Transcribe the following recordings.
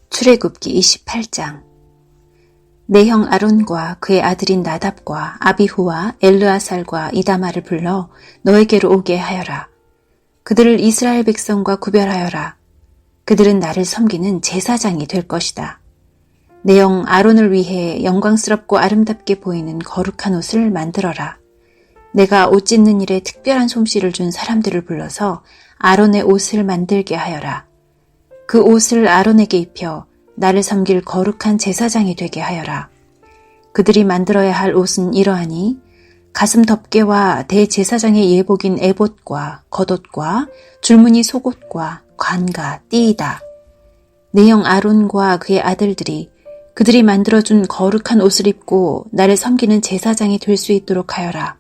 출애굽기 28장. 내 형 아론과 그의 아들인 나답과 아비후와 엘르아살과 이다말을 불러 너에게로 오게 하여라. 그들을 이스라엘 백성과 구별하여라. 그들은 나를 섬기는 제사장이 될 것이다. 내 형 아론을 위해 영광스럽고 아름답게 보이는 거룩한 옷을 만들어라. 내가 옷 찢는 일에 특별한 솜씨를 준 사람들을 불러서 아론의 옷을 만들게 하여라. 그 옷을 아론에게 입혀 나를 섬길 거룩한 제사장이 되게 하여라. 그들이 만들어야 할 옷은 이러하니 가슴 덮개와 대제사장의 예복인 에봇과 겉옷과 줄무늬 속옷과 관과 띠이다. 내 형 아론과 그의 아들들이 그들이 만들어준 거룩한 옷을 입고 나를 섬기는 제사장이 될 수 있도록 하여라.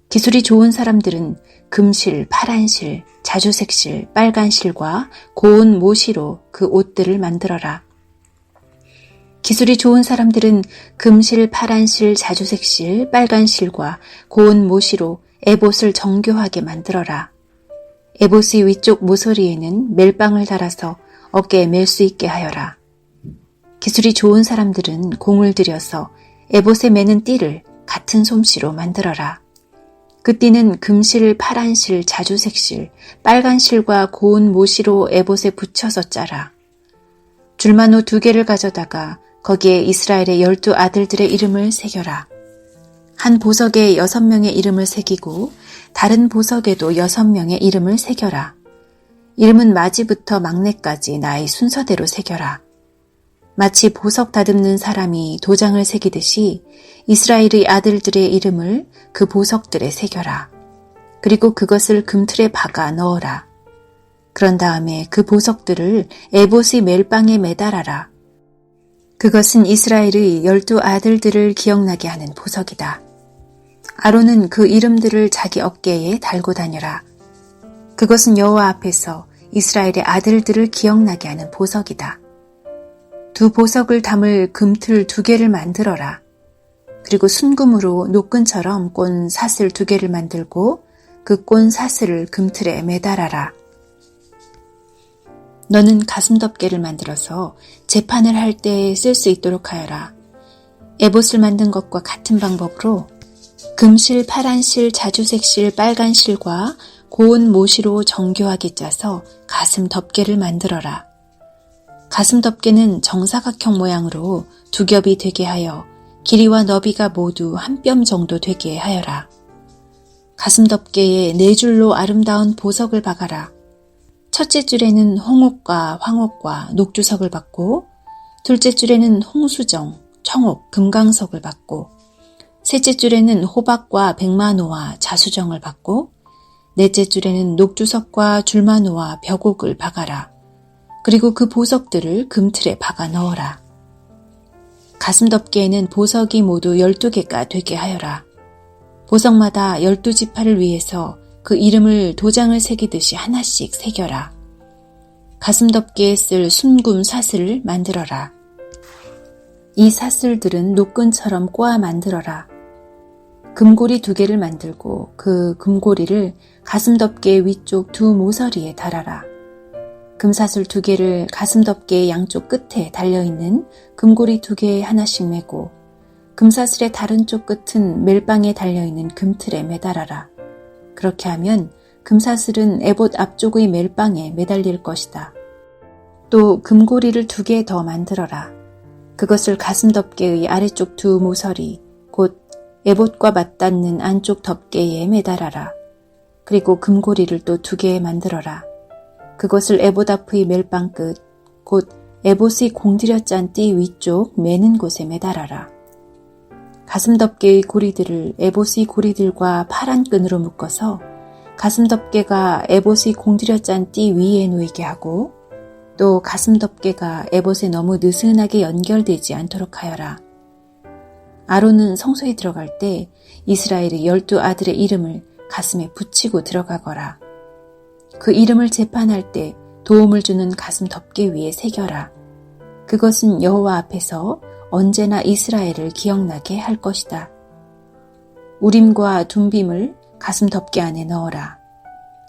기술이 좋은 사람들은 금실, 파란실, 자주색실, 빨간실과 고운 모시로 그 옷들을 만들어라. 기술이 좋은 사람들은 금실, 파란실, 자주색실, 빨간실과 고운 모시로 에봇을 정교하게 만들어라. 에봇의 위쪽 모서리에는 멜빵을 달아서 어깨에 멜 수 있게 하여라. 기술이 좋은 사람들은 공을 들여서 에봇에 매는 띠를 같은 솜씨로 만들어라. 그 띠는 금실, 파란실, 자주색실, 빨간실과 고운 모시로 에봇에 붙여서 짜라. 줄마노 2개를 가져다가 거기에 이스라엘의 12 아들들의 이름을 새겨라. 한 보석에 6명의 이름을 새기고 다른 보석에도 6명의 이름을 새겨라. 이름은 마지부터 막내까지 나의 순서대로 새겨라. 마치 보석 다듬는 사람이 도장을 새기듯이 이스라엘의 아들들의 이름을 그 보석들에 새겨라. 그리고 그것을 금틀에 박아 넣어라. 그런 다음에 그 보석들을 에봇의 멜빵에 매달아라. 그것은 이스라엘의 12 아들들을 기억나게 하는 보석이다. 아론은 그 이름들을 자기 어깨에 달고 다녀라. 그것은 여호와 앞에서 이스라엘의 아들들을 기억나게 하는 보석이다. 2 보석을 담을 금틀 2개를 만들어라. 그리고 순금으로 노끈처럼 꼰 사슬 2개를 만들고 그 꼰 사슬을 금틀에 매달아라. 너는 가슴 덮개를 만들어서 재판을 할 때 쓸 수 있도록 하여라. 에봇을 만든 것과 같은 방법으로 금실, 파란실, 자주색실, 빨간실과 고운 모시로 정교하게 짜서 가슴 덮개를 만들어라. 가슴 덮개는 정사각형 모양으로 2겹이 되게 하여 길이와 너비가 모두 1뼘 정도 되게 하여라. 가슴 덮개에 4줄로 아름다운 보석을 박아라. 첫째 줄에는 홍옥과 황옥과 녹주석을 박고, 둘째 줄에는 홍수정, 청옥, 금강석을 박고, 셋째 줄에는 호박과 백마노와 자수정을 박고, 넷째 줄에는 녹주석과 줄마노와 벽옥을 박아라. 그리고 그 보석들을 금틀에 박아 넣어라. 가슴 덮개에는 보석이 모두 12개가 되게 하여라. 보석마다 12지파를 위해서 그 이름을 도장을 새기듯이 하나씩 새겨라. 가슴 덮개에 쓸 순금 사슬을 만들어라. 이 사슬들은 노끈처럼 꼬아 만들어라. 금고리 2개를 만들고 그 금고리를 가슴 덮개 위쪽 2 모서리에 달아라. 금사슬 2개를 가슴 덮개의 양쪽 끝에 달려있는 금고리 2개에 하나씩 매고 금사슬의 다른 쪽 끝은 멜빵에 달려있는 금틀에 매달아라. 그렇게 하면 금사슬은 에봇 앞쪽의 멜빵에 매달릴 것이다. 또 금고리를 2개 더 만들어라. 그것을 가슴 덮개의 아래쪽 2 모서리, 곧 에봇과 맞닿는 안쪽 덮개에 매달아라. 그리고 금고리를 또 2개 만들어라. 그것을 에봇 앞의 멜빵 끝, 곧 에봇의 공들여 짠 띠 위쪽 매는 곳에 매달아라. 가슴 덮개의 고리들을 에봇의 고리들과 파란 끈으로 묶어서 가슴 덮개가 에봇의 공들여 짠 띠 위에 놓이게 하고, 또 가슴 덮개가 에봇에 너무 느슨하게 연결되지 않도록 하여라. 아론은 성소에 들어갈 때 이스라엘의 12 아들의 이름을 가슴에 붙이고 들어가거라. 그 이름을 재판할 때 도움을 주는 가슴 덮개 위에 새겨라. 그것은 여호와 앞에서 언제나 이스라엘을 기억나게 할 것이다. 우림과 둠빔을 가슴 덮개 안에 넣어라.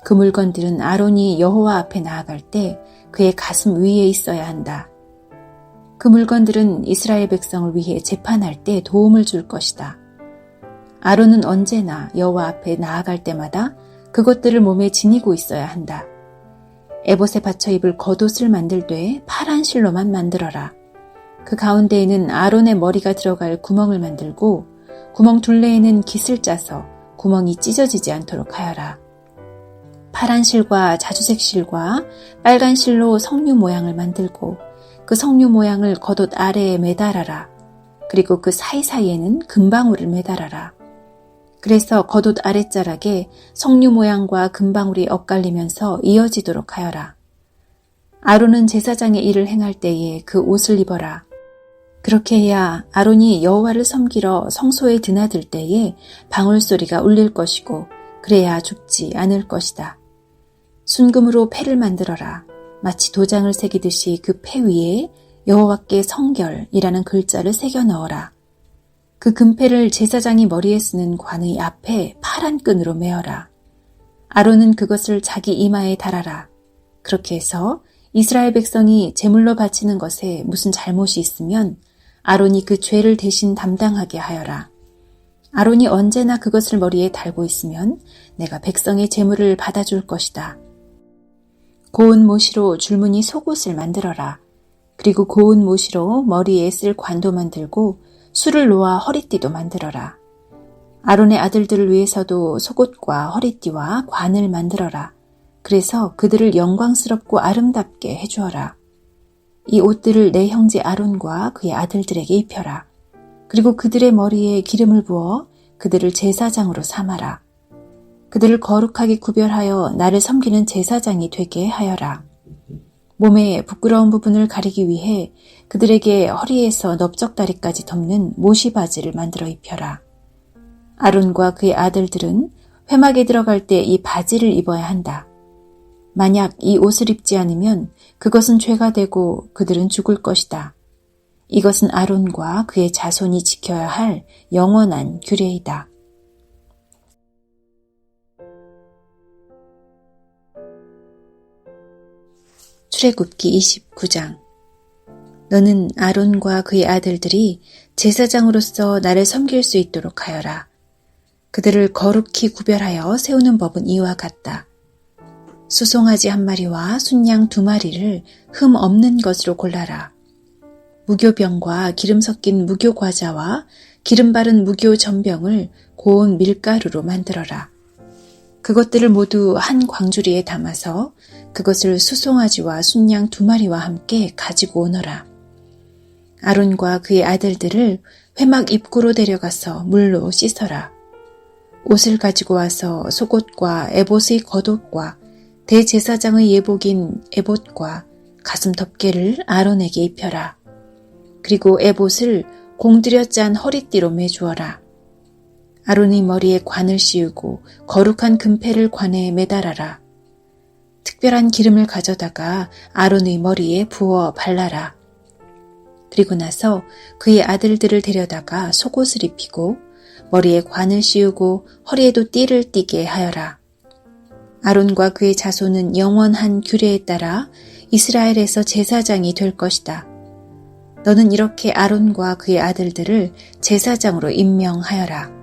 그 물건들은 아론이 여호와 앞에 나아갈 때 그의 가슴 위에 있어야 한다. 그 물건들은 이스라엘 백성을 위해 재판할 때 도움을 줄 것이다. 아론은 언제나 여호와 앞에 나아갈 때마다 그것들을 몸에 지니고 있어야 한다. 에봇에 받쳐 입을 겉옷을 만들되 파란 실로만 만들어라. 그 가운데에는 아론의 머리가 들어갈 구멍을 만들고 구멍 둘레에는 깃을 짜서 구멍이 찢어지지 않도록 하여라. 파란 실과 자주색 실과 빨간 실로 석류 모양을 만들고 그 석류 모양을 겉옷 아래에 매달아라. 그리고 그 사이사이에는 금방울을 매달아라. 그래서 겉옷 아랫자락에 석류 모양과 금방울이 엇갈리면서 이어지도록 하여라. 아론은 제사장의 일을 행할 때에 그 옷을 입어라. 그렇게 해야 아론이 여호와를 섬기러 성소에 드나들 때에 방울소리가 울릴 것이고 그래야 죽지 않을 것이다. 순금으로 패를 만들어라. 마치 도장을 새기듯이 그 패 위에 여호와께 성결이라는 글자를 새겨 넣어라. 그 금패를 제사장이 머리에 쓰는 관의 앞에 파란 끈으로 메어라. 아론은 그것을 자기 이마에 달아라. 그렇게 해서 이스라엘 백성이 제물로 바치는 것에 무슨 잘못이 있으면 아론이 그 죄를 대신 담당하게 하여라. 아론이 언제나 그것을 머리에 달고 있으면 내가 백성의 제물을 받아줄 것이다. 고운 모시로 줄무늬 속옷을 만들어라. 그리고 고운 모시로 머리에 쓸 관도 만들고 술을 놓아 허리띠도 만들어라. 아론의 아들들을 위해서도 속옷과 허리띠와 관을 만들어라. 그래서 그들을 영광스럽고 아름답게 해주어라. 이 옷들을 내 형제 아론과 그의 아들들에게 입혀라. 그리고 그들의 머리에 기름을 부어 그들을 제사장으로 삼아라. 그들을 거룩하게 구별하여 나를 섬기는 제사장이 되게 하여라. 몸의 부끄러운 부분을 가리기 위해 그들에게 허리에서 넓적다리까지 덮는 모시바지를 만들어 입혀라. 아론과 그의 아들들은 회막에 들어갈 때 이 바지를 입어야 한다. 만약 이 옷을 입지 않으면 그것은 죄가 되고 그들은 죽을 것이다. 이것은 아론과 그의 자손이 지켜야 할 영원한 규례이다. 출애굽기 29장. 너는 아론과 그의 아들들이 제사장으로서 나를 섬길 수 있도록 하여라. 그들을 거룩히 구별하여 세우는 법은 이와 같다. 수송아지 1마리와 순양 2마리를 흠 없는 것으로 골라라. 무교병과 기름 섞인 무교과자와 기름 바른 무교전병을 고운 밀가루로 만들어라. 그것들을 모두 한 광주리에 담아서 그것을 수송아지와 순양 2마리와 함께 가지고 오너라. 아론과 그의 아들들을 회막 입구로 데려가서 물로 씻어라. 옷을 가지고 와서 속옷과 에봇의 겉옷과 대제사장의 예복인 에봇과 가슴 덮개를 아론에게 입혀라. 그리고 에봇을 공들여 짠 허리띠로 매주어라. 아론의 머리에 관을 씌우고 거룩한 금패를 관에 매달아라. 특별한 기름을 가져다가 아론의 머리에 부어 발라라. 그리고 나서 그의 아들들을 데려다가 속옷을 입히고 머리에 관을 씌우고 허리에도 띠를 띠게 하여라. 아론과 그의 자손은 영원한 규례에 따라 이스라엘에서 제사장이 될 것이다. 너는 이렇게 아론과 그의 아들들을 제사장으로 임명하여라.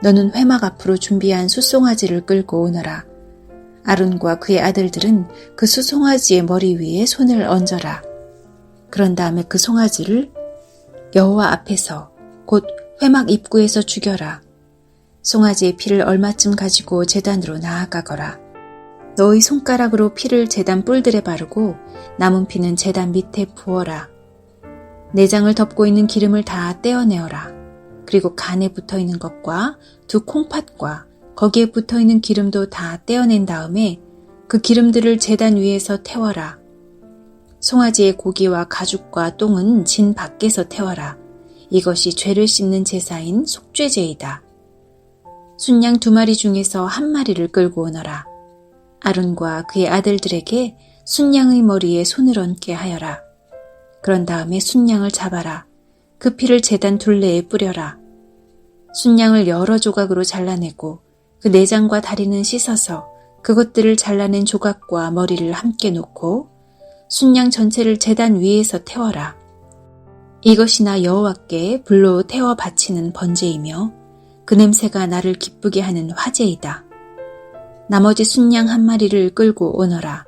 너는 회막 앞으로 준비한 숫송아지를 끌고 오너라. 아론과 그의 아들들은 그 숫송아지의 머리 위에 손을 얹어라. 그런 다음에 그 송아지를 여호와 앞에서 곧 회막 입구에서 죽여라. 송아지의 피를 얼마쯤 가지고 제단으로 나아가거라. 너의 손가락으로 피를 제단 뿔들에 바르고 남은 피는 제단 밑에 부어라. 내장을 덮고 있는 기름을 다 떼어내어라. 그리고 간에 붙어있는 것과 2 콩팥과 거기에 붙어있는 기름도 다 떼어낸 다음에 그 기름들을 제단 위에서 태워라. 송아지의 고기와 가죽과 똥은 진 밖에서 태워라. 이것이 죄를 씻는 제사인 속죄제이다. 순양 2마리 중에서 1마리를 끌고 오너라. 아론과 그의 아들들에게 순양의 머리에 손을 얹게 하여라. 그런 다음에 순양을 잡아라. 그 피를 제단 둘레에 뿌려라. 순양을 여러 조각으로 잘라내고 그 내장과 다리는 씻어서 그것들을 잘라낸 조각과 머리를 함께 놓고 순양 전체를 제단 위에서 태워라. 이것이 나 여호와께 불로 태워 바치는 번제이며 그 냄새가 나를 기쁘게 하는 화제이다. 나머지 순양 한 마리를 끌고 오너라.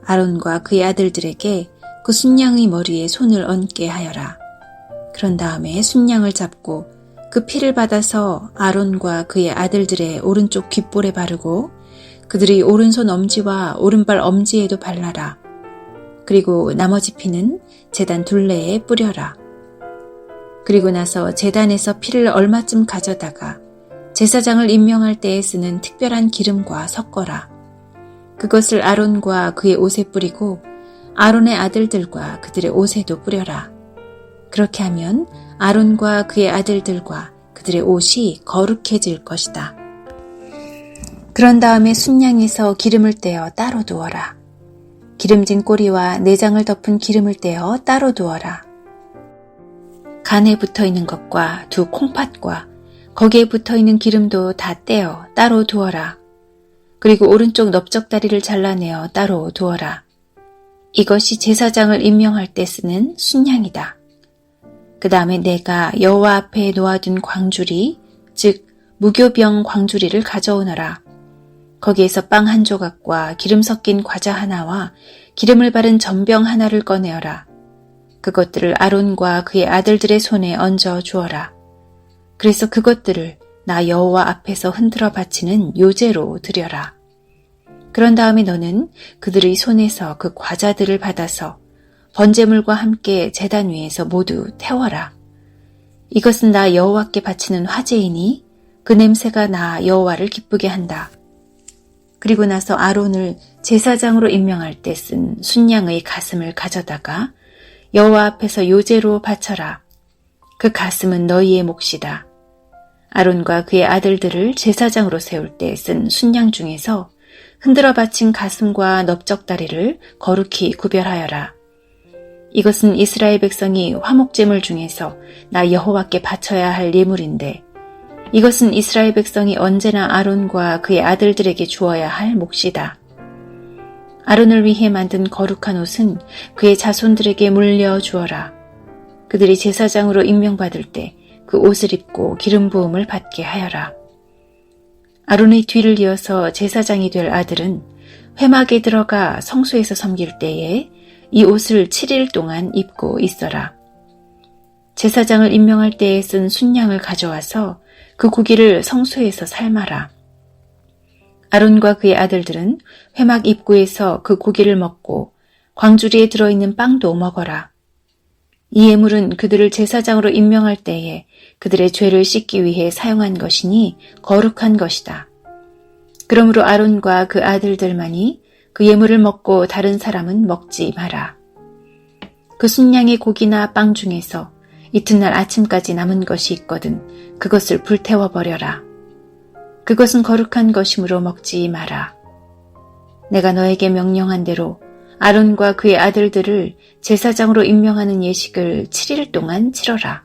아론과 그의 아들들에게 그 순양의 머리에 손을 얹게 하여라. 그런 다음에 순양을 잡고 그 피를 받아서 아론과 그의 아들들의 오른쪽 귓볼에 바르고 그들의 오른손 엄지와 오른발 엄지에도 발라라. 그리고 나머지 피는 제단 둘레에 뿌려라. 그리고 나서 제단에서 피를 얼마쯤 가져다가 제사장을 임명할 때에 쓰는 특별한 기름과 섞어라. 그것을 아론과 그의 옷에 뿌리고 아론의 아들들과 그들의 옷에도 뿌려라. 그렇게 하면 아론과 그의 아들들과 그들의 옷이 거룩해질 것이다. 그런 다음에 순양에서 기름을 떼어 따로 두어라. 기름진 꼬리와 내장을 덮은 기름을 떼어 따로 두어라. 간에 붙어있는 것과 두 콩팥과 거기에 붙어있는 기름도 다 떼어 따로 두어라. 그리고 오른쪽 넓적다리를 잘라내어 따로 두어라. 이것이 제사장을 임명할 때 쓰는 순양이다. 그 다음에 내가 여호와 앞에 놓아둔 광주리, 즉 무교병 광주리를 가져오너라. 거기에서 빵 한 조각과 기름 섞인 과자 하나와 기름을 바른 전병 하나를 꺼내어라. 그것들을 아론과 그의 아들들의 손에 얹어 주어라. 그래서 그것들을 나 여호와 앞에서 흔들어 바치는 요제로 드려라. 그런 다음에 너는 그들의 손에서 그 과자들을 받아서 번제물과 함께 제단 위에서 모두 태워라. 이것은 나 여호와께 바치는 화제이니 그 냄새가 나 여호와를 기쁘게 한다. 그리고 나서 아론을 제사장으로 임명할 때 쓴 순양의 가슴을 가져다가 여호와 앞에서 요제로 바쳐라. 그 가슴은 너희의 몫이다. 아론과 그의 아들들을 제사장으로 세울 때 쓴 순양 중에서 흔들어 바친 가슴과 넓적다리를 거룩히 구별하여라. 이것은 이스라엘 백성이 화목제물 중에서 나 여호와께 바쳐야 할 예물인데 이것은 이스라엘 백성이 언제나 아론과 그의 아들들에게 주어야 할 몫이다. 아론을 위해 만든 거룩한 옷은 그의 자손들에게 물려주어라. 그들이 제사장으로 임명받을 때 그 옷을 입고 기름 부음을 받게 하여라. 아론의 뒤를 이어서 제사장이 될 아들은 회막에 들어가 성소에서 섬길 때에 이 옷을 7일 동안 입고 있어라. 제사장을 임명할 때에 쓴 순양을 가져와서 그 고기를 성소에서 삶아라. 아론과 그의 아들들은 회막 입구에서 그 고기를 먹고 광주리에 들어있는 빵도 먹어라. 이 예물은 그들을 제사장으로 임명할 때에 그들의 죄를 씻기 위해 사용한 것이니 거룩한 것이다. 그러므로 아론과 그 아들들만이 그 예물을 먹고 다른 사람은 먹지 마라. 그 순양의 고기나 빵 중에서 이튿날 아침까지 남은 것이 있거든 그것을 불태워버려라. 그것은 거룩한 것이므로 먹지 마라. 내가 너에게 명령한 대로 아론과 그의 아들들을 제사장으로 임명하는 예식을 7일 동안 치러라.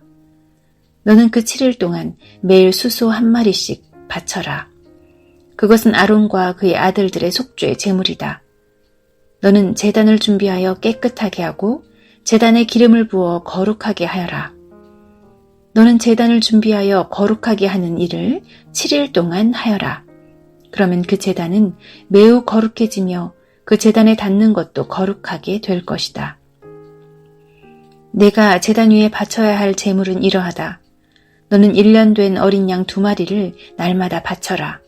너는 그 7일 동안 매일 수소 한 마리씩 바쳐라. 그것은 아론과 그의 아들들의 속죄 제물이다. 너는 제단을 준비하여 깨끗하게 하고 제단에 기름을 부어 거룩하게 하여라. 너는 제단을 준비하여 거룩하게 하는 일을 7일 동안 하여라. 그러면 그 제단은 매우 거룩해지며 그 제단에 닿는 것도 거룩하게 될 것이다. 내가 제단 위에 바쳐야 할 제물은 이러하다. 너는 1년 된 어린 양 2마리를 날마다 바쳐라.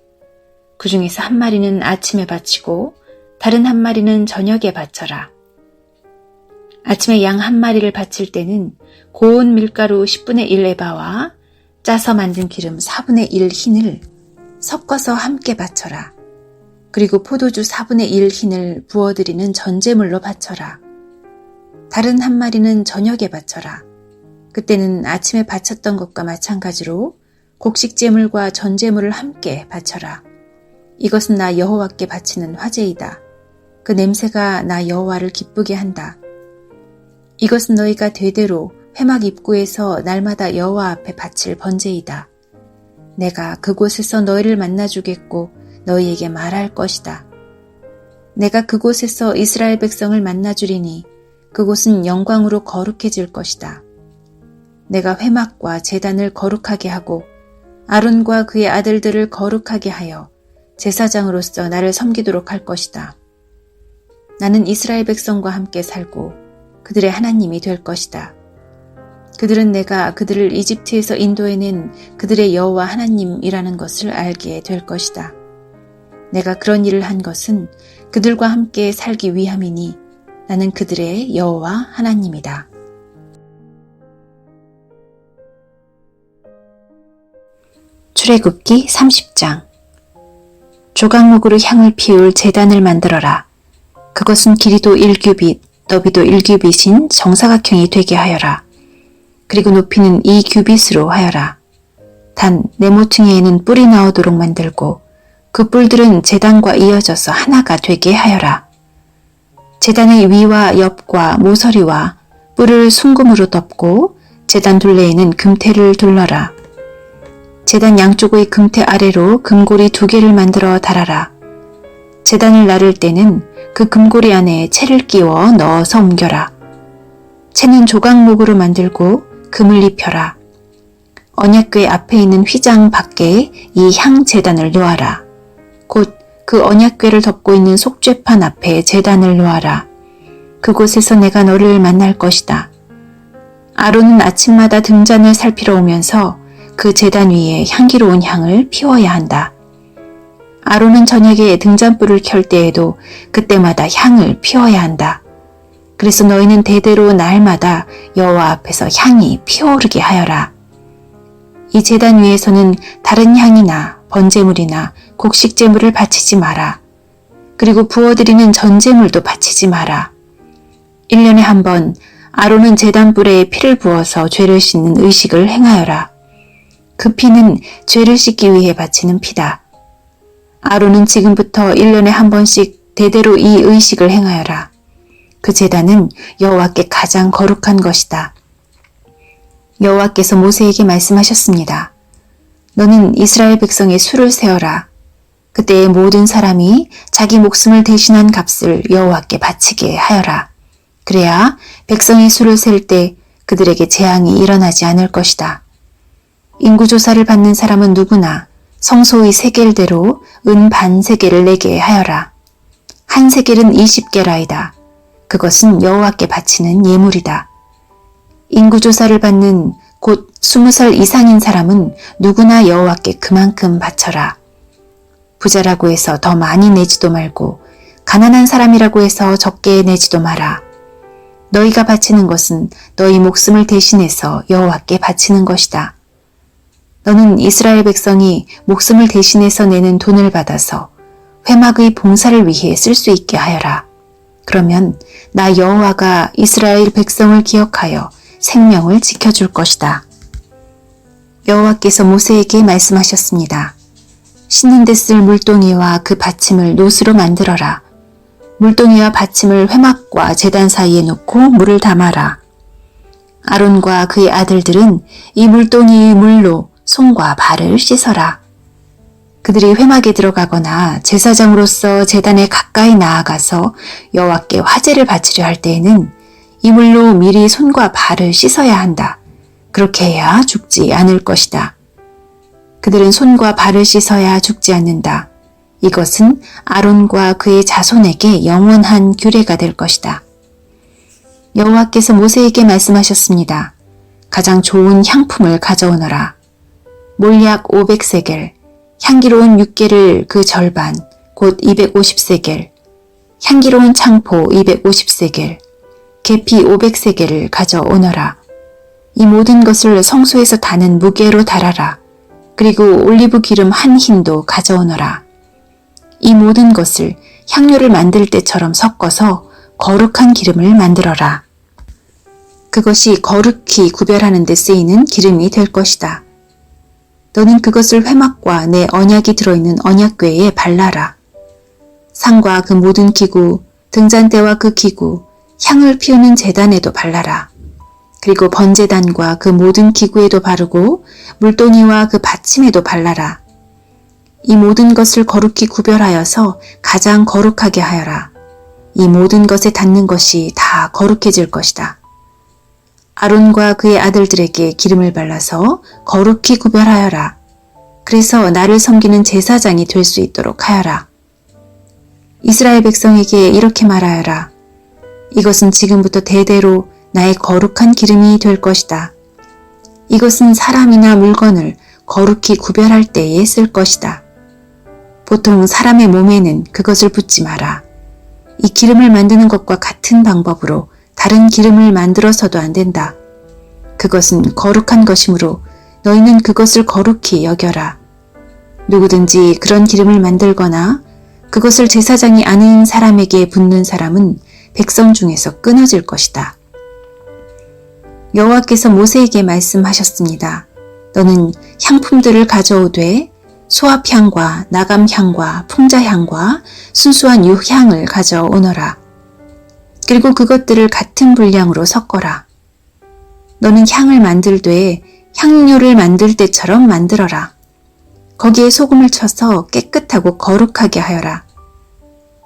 그 중에서 한 마리는 아침에 바치고 다른 한 마리는 저녁에 바쳐라. 아침에 양 한 마리를 바칠 때는 고운 밀가루 10분의 1 에바와 짜서 만든 기름 4분의 1 흰을 섞어서 함께 바쳐라. 그리고 포도주 4분의 1 흰을 부어드리는 전제물로 바쳐라. 다른 한 마리는 저녁에 바쳐라. 그때는 아침에 바쳤던 것과 마찬가지로 곡식제물과 전제물을 함께 바쳐라. 이것은 나 여호와께 바치는 화제이다. 그 냄새가 나 여호와를 기쁘게 한다. 이것은 너희가 대대로 회막 입구에서 날마다 여호와 앞에 바칠 번제이다. 내가 그곳에서 너희를 만나주겠고 너희에게 말할 것이다. 내가 그곳에서 이스라엘 백성을 만나주리니 그곳은 영광으로 거룩해질 것이다. 내가 회막과 제단을 거룩하게 하고 아론과 그의 아들들을 거룩하게 하여 제사장으로서 나를 섬기도록 할 것이다. 나는 이스라엘 백성과 함께 살고 그들의 하나님이 될 것이다. 그들은 내가 그들을 이집트에서 인도해낸 그들의 여호와 하나님이라는 것을 알게 될 것이다. 내가 그런 일을 한 것은 그들과 함께 살기 위함이니 나는 그들의 여호와 하나님이다. 출애굽기 30장. 조각목으로 향을 피울 제단을 만들어라. 그것은 길이도 1규빗, 너비도 1규빗인 정사각형이 되게 하여라. 그리고 높이는 2규빗으로 하여라. 단 네 모퉁이에는 뿔이 나오도록 만들고 그 뿔들은 제단과 이어져서 하나가 되게 하여라. 제단의 위와 옆과 모서리와 뿔을 순금으로 덮고 제단 둘레에는 금테를 둘러라. 제단 양쪽의 금테 아래로 금고리 2개를 만들어 달아라. 제단을 나를 때는 그 금고리 안에 채를 끼워 넣어서 옮겨라. 채는 조각목으로 만들고 금을 입혀라. 언약궤 앞에 있는 휘장 밖에 이 향 제단을 놓아라. 곧 그 언약궤를 덮고 있는 속죄판 앞에 제단을 놓아라. 그곳에서 내가 너를 만날 것이다. 아론은 아침마다 등잔을 살피러 오면서 그 제단 위에 향기로운 향을 피워야 한다. 아론은 저녁에 등잔불을 켤 때에도 그때마다 향을 피워야 한다. 그래서 너희는 대대로 날마다 여호와 앞에서 향이 피어오르게 하여라. 이 제단 위에서는 다른 향이나 번제물이나 곡식제물을 바치지 마라. 그리고 부어드리는 전제물도 바치지 마라. 1년에 한 번 아론은 제단불에 피를 부어서 죄를 씻는 의식을 행하여라. 그 피는 죄를 씻기 위해 바치는 피다. 아론은 지금부터 1년에 한 번씩 대대로 이 의식을 행하여라. 그 제단은 여호와께 가장 거룩한 것이다. 여호와께서 모세에게 말씀하셨습니다. 너는 이스라엘 백성의 수를 세어라. 그때의 모든 사람이 자기 목숨을 대신한 값을 여호와께 바치게 하여라. 그래야 백성의 수를 셀 때 그들에게 재앙이 일어나지 않을 것이다. 인구조사를 받는 사람은 누구나 성소의 세겔대로 은 반 세겔을 내게 하여라. 한 세겔은 20게라이다. 그것은 여호와께 바치는 예물이다. 인구조사를 받는 곧 20살 이상인 사람은 누구나 여호와께 그만큼 바쳐라. 부자라고 해서 더 많이 내지도 말고 가난한 사람이라고 해서 적게 내지도 마라. 너희가 바치는 것은 너희 목숨을 대신해서 여호와께 바치는 것이다. 너는 이스라엘 백성이 목숨을 대신해서 내는 돈을 받아서 회막의 봉사를 위해 쓸 수 있게 하여라. 그러면 나 여호와가 이스라엘 백성을 기억하여 생명을 지켜줄 것이다. 여호와께서 모세에게 말씀하셨습니다. 씻는 데 쓸 물동이와 그 받침을 노수로 만들어라. 물동이와 받침을 회막과 제단 사이에 놓고 물을 담아라. 아론과 그의 아들들은 이 물동이의 물로 손과 발을 씻어라. 그들이 회막에 들어가거나 제사장으로서 제단에 가까이 나아가서 여호와께 화제를 바치려 할 때에는 이 물로 미리 손과 발을 씻어야 한다. 그렇게 해야 죽지 않을 것이다. 그들은 손과 발을 씻어야 죽지 않는다. 이것은 아론과 그의 자손에게 영원한 규례가 될 것이다. 여호와께서 모세에게 말씀하셨습니다. 가장 좋은 향품을 가져오너라. 몰약 500세겔, 향기로운 육개를 그 절반, 곧 250세겔, 향기로운 창포 250세겔, 계피 500세겔을 가져오너라. 이 모든 것을 성소에서 다는 무게로 달아라. 그리고 올리브 기름 한 흰도 가져오너라. 이 모든 것을 향료를 만들 때처럼 섞어서 거룩한 기름을 만들어라. 그것이 거룩히 구별하는 데 쓰이는 기름이 될 것이다. 너는 그것을 회막과 내 언약이 들어있는 언약궤에 발라라. 상과 그 모든 기구, 등잔대와 그 기구, 향을 피우는 제단에도 발라라. 그리고 번제단과 그 모든 기구에도 바르고 물동이와 그 받침에도 발라라. 이 모든 것을 거룩히 구별하여서 가장 거룩하게 하여라. 이 모든 것에 닿는 것이 다 거룩해질 것이다. 아론과 그의 아들들에게 기름을 발라서 거룩히 구별하여라. 그래서 나를 섬기는 제사장이 될 수 있도록 하여라. 이스라엘 백성에게 이렇게 말하여라. 이것은 지금부터 대대로 나의 거룩한 기름이 될 것이다. 이것은 사람이나 물건을 거룩히 구별할 때에 쓸 것이다. 보통 사람의 몸에는 그것을 붓지 마라. 이 기름을 만드는 것과 같은 방법으로 다른 기름을 만들어서도 안 된다. 그것은 거룩한 것이므로 너희는 그것을 거룩히 여겨라. 누구든지 그런 기름을 만들거나 그것을 제사장이 아닌 사람에게 붓는 사람은 백성 중에서 끊어질 것이다. 여호와께서 모세에게 말씀하셨습니다. 너는 향품들을 가져오되 소합향과 나감향과 풍자향과 순수한 유향을 가져오너라. 그리고 그것들을 같은 분량으로 섞어라. 너는 향을 만들되 향료를 만들 때처럼 만들어라. 거기에 소금을 쳐서 깨끗하고 거룩하게 하여라.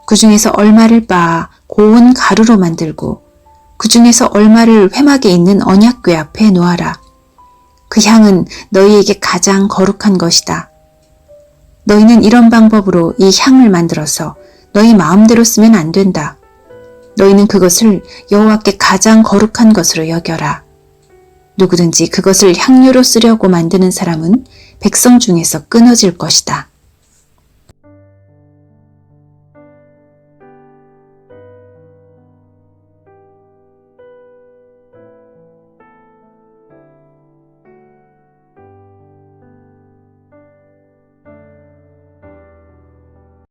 그 중에서 얼마를 빻아 고운 가루로 만들고 그 중에서 얼마를 회막에 있는 언약궤 앞에 놓아라. 그 향은 너희에게 가장 거룩한 것이다. 너희는 이런 방법으로 이 향을 만들어서 너희 마음대로 쓰면 안 된다. 너희는 그것을 여호와께 가장 거룩한 것으로 여겨라. 누구든지 그것을 향료로 쓰려고 만드는 사람은 백성 중에서 끊어질 것이다.